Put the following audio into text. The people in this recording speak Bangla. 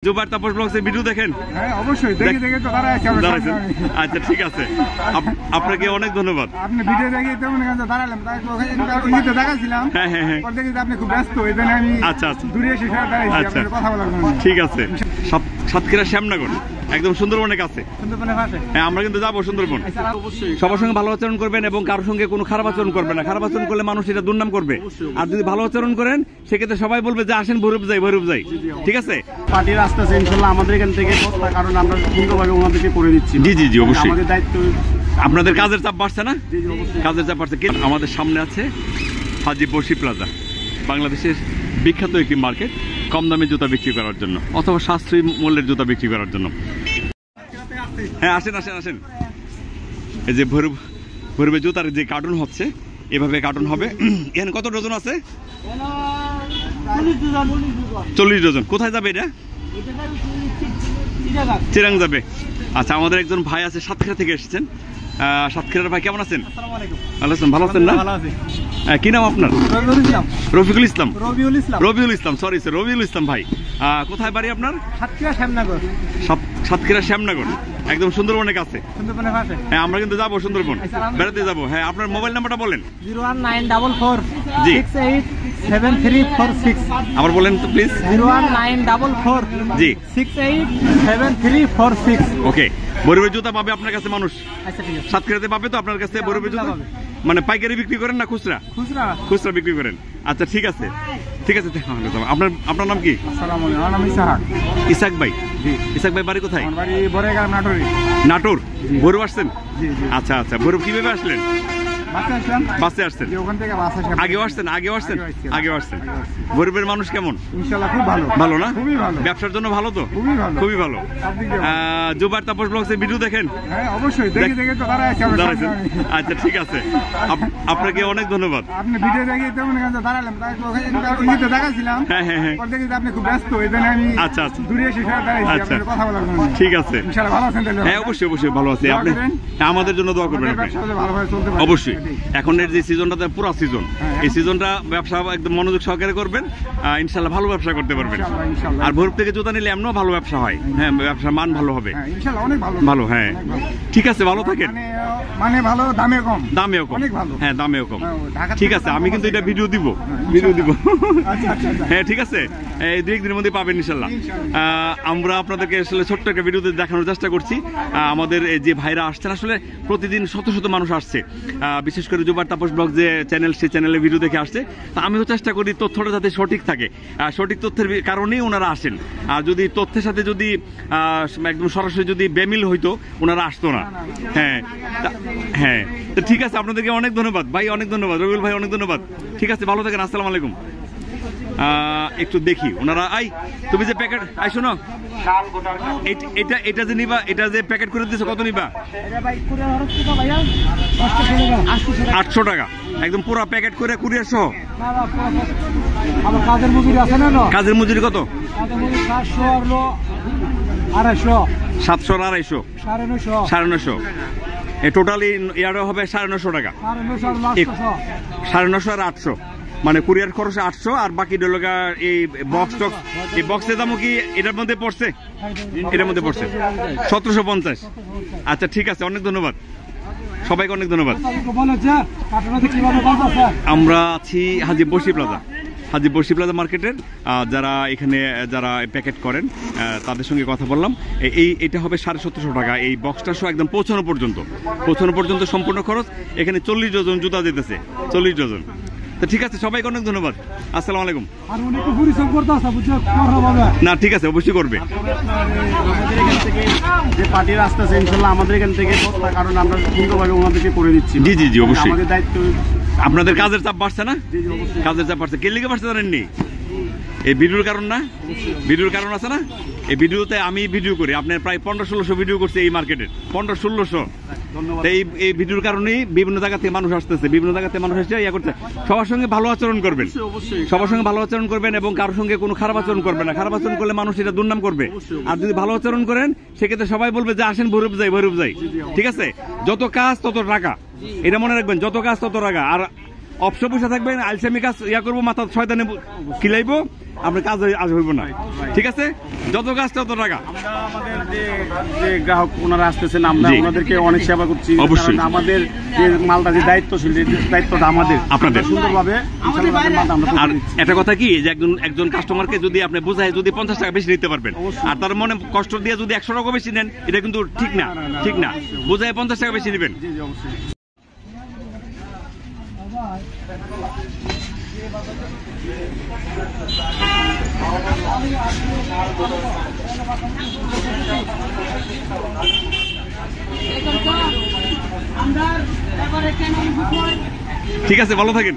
জুবাইর তাপস ব্লগসের ভিডিও দেখেন? হ্যাঁ অবশ্যই দেখে তো দাঁড়াইছি। আচ্ছা ঠিক আছে, আপনাকে অনেক ধন্যবাদ। আপনি ভিডিও দেখে তো মনে করেন দাঁড়ালাম, তাই তো দেখাছিলাম। হ্যাঁ হ্যাঁ হ্যাঁ, পরে দেখি আপনি খুব ব্যস্ত, এইজন্য আমি আচ্ছা আচ্ছা দূরে এসে দাঁড়াইছি আপনার কথা বলার জন্য। ঠিক আছে। সাতক্ষীরা শ্যামনগর একদম সুন্দরবনের কাছে। হ্যাঁ আমরা কিন্তু যাবো সুন্দরবন। সবার সঙ্গে ভালো আচরণ করবেন এবং কারোর সঙ্গে কোনো খারাপ আচরণ করবেন না। খারাপ আচরণ করলে মানুষ এটা দুর্নাম করবে। আর যদি ভালো আচরণ করেন সেক্ষেত্রে সবাই বলবে যে আসেন ভৈরব যাই। ঠিক আছে, পার্টির রাস্তা আছে ইনশাআল্লাহ আমাদের এখান থেকে, কারণ আমরা সুন্দরভাবে ওনাদেরকে করে দিচ্ছি। জি অবশ্যই আমাদের দায়িত্ব। আপনাদের কাজের চাপ বাড়ছে না? কাজের চাপ বাড়ছে। আমাদের সামনে আছে হাজি বসি প্লাজা, বাংলাদেশের বিখ্যাত একটি মার্কেট কম দামে জুতা বিক্রি করার জন্য অথবা সাশ্রয়ী মূল্যের জুতা বিক্রি করার জন্য। হ্যাঁ আসেন। এই যে ভৈরবে জুতার যে কার্টুন হচ্ছে, এভাবে কার্টুন হবে। এখানে কত ডজন আছে? 40 ডজন। কোথায় যাবে এটা? চিরাং যাবে। আচ্ছা, আমাদের একজন ভাই আছে সাতক্ষীরা থেকে এসেছেন। সাতক্ষীরার ভাই কেমন আছেন? ভালো আছেন না? কি নাম আপনার? রফিকুল ইসলাম। রবিউল ইসলাম, সরি স্যার, রবিউল ইসলাম ভাই। কোথায় বাড়ি আপনার? সাতক্ষীরা শ্যামনগর একদম সুন্দরবনের কাছে। হ্যাঁ আমরা কিন্তু যাবো সুন্দরবন, বেড়াতে যাবো। হ্যাঁ আপনার মোবাইল নাম্বারটা বলেন। 01944 জি 687346। আবার বলেন তো প্লিজ। 01944 জি 687346। ওকে। ভৈরবের জুতা পাবে আপনার কাছে মানুষ? আচ্ছা ঠিক আছে। সাতক্ষীরাতে পাবে তো আপনার কাছে ভৈরবের জুতা? মানে পাইকারি বিক্রি করেন না খুচরা? খুচরা বিক্রি করেন। আচ্ছা ঠিক আছে। আপনার নাম কি? আসসালামু আলাইকুম, আমার নাম ইসাক ভাই। জি। ইসাক ভাই বাড়ি কোথায়? আমার বাড়ি বড়াইগ্রাম, নাটোর। ভৈরব আসছেন? জি। আচ্ছা ভৈরব কিভাবে আসলেন? বাসে আসছেন? ওখান থেকে বাস আসে। আগেও আসছেন। ভৈরবের মানুষ কেমন? ইনশাআল্লাহ খুব ভালো। ভালো না? খুবই ভালো। ব্যবসার জন্য ভালো তো? খুবই ভালো। জুবাইর তাপস ব্লগসের ভিডিও দেখেন? হ্যাঁ অবশ্যই দেখে তো দাঁড়াইছি। আচ্ছা ঠিক আছে, আপনাকে অনেক ধন্যবাদ। আপনি ভিডিও দেখে তো মনে করেন দাঁড়ালাম, তাই তো দেখাছিলাম। হ্যাঁ পরে দেখি আপনি খুব ব্যস্ত, এইজন্য আমি আচ্ছা দূরে এসে দাঁড়াইছি আপনার কথা বলার জন্য। ঠিক আছে, ইনশাআল্লাহ ভালো আছেন তাহলে? হ্যাঁ অবশ্যই ভালো আছি। আপনি আমাদের জন্য দোয়া করবেন। ভালোভাবে চলতে পারে অবশ্যই। এখনের যে সিজনটাতে পুরো সিজন, এই সিজনটা ব্যবসা একদম মনোযোগ সহকারে করবেন, ইনশাআল্লাহ ভালো ব্যবসা করতে পারবেন। আর ভৈরব থেকে জুতা নিলে এমনও ভালো ব্যবসা হয়। হ্যাঁ ব্যবসার মান ভালো হবে ইনশাআল্লাহ, অনেক ভালো। হ্যাঁ ঠিক আছে, ভালো থাকেন। মানে ভালো, দামেও কম। অনেক ভালো। হ্যাঁ দামেও কম। ঠিক আছে, আমি কিন্তু এটা ভিডিও দিব। আচ্ছা। হ্যাঁ ঠিক আছে, এই 2 দিনের মধ্যে পাবেন ইনশাআল্লাহ। আমরা আপনাদেরকে আসলে ছোট্ট একটা ভিডিওতে দেখানোর চেষ্টা করছি। আমাদের যে ভাইরা আসছেন, আসলে প্রতিদিন শত মানুষ আসছে, বিশেষ করে জুবাইর তাপস ব্লগ যে চ্যানেল, সেই চ্যানেলে ভিডিও দেখে আসছে। আমিও চেষ্টা করি তথ্যটা যাতে সঠিক থাকে। সঠিক তথ্যের কারণেই ওনারা আসেন। আর যদি তথ্যের সাথে যদি একদম সরাসরি যদি বেমিল হইতো, ওনারা আসতো না। হ্যাঁ তো ঠিক আছে, আপনাদেরকে অনেক ধন্যবাদ ভাই, অনেক ধন্যবাদ রবিউল ভাই, অনেক ধন্যবাদ। ঠিক আছে, ভালো থাকেন। আসসালামু আলাইকুম। একটু দেখি ওনারা। তুমি যে প্যাকেট শোনো, এটা যে নিবা, এটা যে প্যাকেট করে দিয়েছো, কত নিবা? 800 টাকা একদম পুরো প্যাকেট করে, কুরিয়ার সহ। কাজের মজুরি কত? 700 আর 250 950। এই টোটালি ইয়ারও হবে 950 টাকা। 950 আর 800, মানে কুরিয়ার খরচ 800 আর বাকি ডলার এই বক্সের দামও কি এটার মধ্যে পড়ছে? এটার মধ্যে পড়ছে 1750। আচ্ছা ঠিক আছে, অনেক ধন্যবাদ সবাইকে, অনেক ধন্যবাদ। আমরা আছি হাজি বসি প্লাজা মার্কেটের। যারা প্যাকেট করেন তাদের সঙ্গে কথা বললাম। এটা হবে 1750 টাকা এই বক্সটা সহ, একদম পৌঁছানো পর্যন্ত সম্পূর্ণ খরচ। এখানে 40 ডজন জুতা যেতেছে, 40 ডজন। তো ঠিক আছে, সবাইকে অনেক ধন্যবাদ। আসসালামু আলাইকুম। না ঠিক আছে, অবশ্যই করবে। যে পার্টির রাস্তা আছে ইনশাআল্লাহ আমাদের এখান থেকে, কারণ আমরা সুন্দরভাবে ওনাদেরকে করে দিচ্ছি। জি অবশ্যই। আমাদের দায়িত্ব। আপনাদের কাজের চাপ বাড়ছে না? কাজের চাপ বাড়ছে। কে লিগে বাড়ছে জানেননি? এই ভিডিওর কারণ না? ভিডিওর কারণ আছে না? এই ভিডিওতে আমি ভিডিও করি, আপনার প্রায় 1500-1600 ভিডিও করছে এই মার্কেটের, 1500-1600। এই ভিডিওর কারণেই বিভিন্ন জায়গা থেকে মানুষ আসতেছে, বিভিন্ন জায়গা থেকে মানুষ এসে ইয়া করছে। সবার সঙ্গে ভালো আচরণ করবেন এবং কারোর সঙ্গে কোনো খারাপ আচরণ করবেন না। খারাপ আচরণ করলে মানুষ এটা দুর্নাম করবে। আর যদি ভালো আচরণ করেন সেক্ষেত্রে সবাই বলবে যে আসেন ভৈরব যাই। ঠিক আছে, যত কাজ তত টাকা, এটা মনে রাখবেন। যত কাজ তত টাকা। আর অবসর বসে থাকবেন, আলসামি কাজ ইয়া করবো, মাথা শয়তানে খিলাইবো, আপনার কাজ আজ হইব না। ঠিক আছে, যত কাজ তত টাকা। আমরা আমাদের যে গ্রাহক ওনারা আসতেছেন, আমরা ওনাদেরকে অনেক সেবা করছি। অবশ্যই আমাদের যে মালটা যে দায়িত্বশীল, দায়িত্বটা আমাদের, আপনাদের সুন্দরভাবে আর একটা কথা কি যে একজন কাস্টমারকে যদি আপনি বোঝায় যদি 50 টাকা বেশি নিতে পারবেন, আর তার মনে কষ্ট দিয়ে যদি 100 টাকা বেশি নেন, এটা কিন্তু ঠিক না। ঠিক না, বোঝায় 50 টাকা বেশি নেবেন। ঠিক আছে, ভালো থাকেন।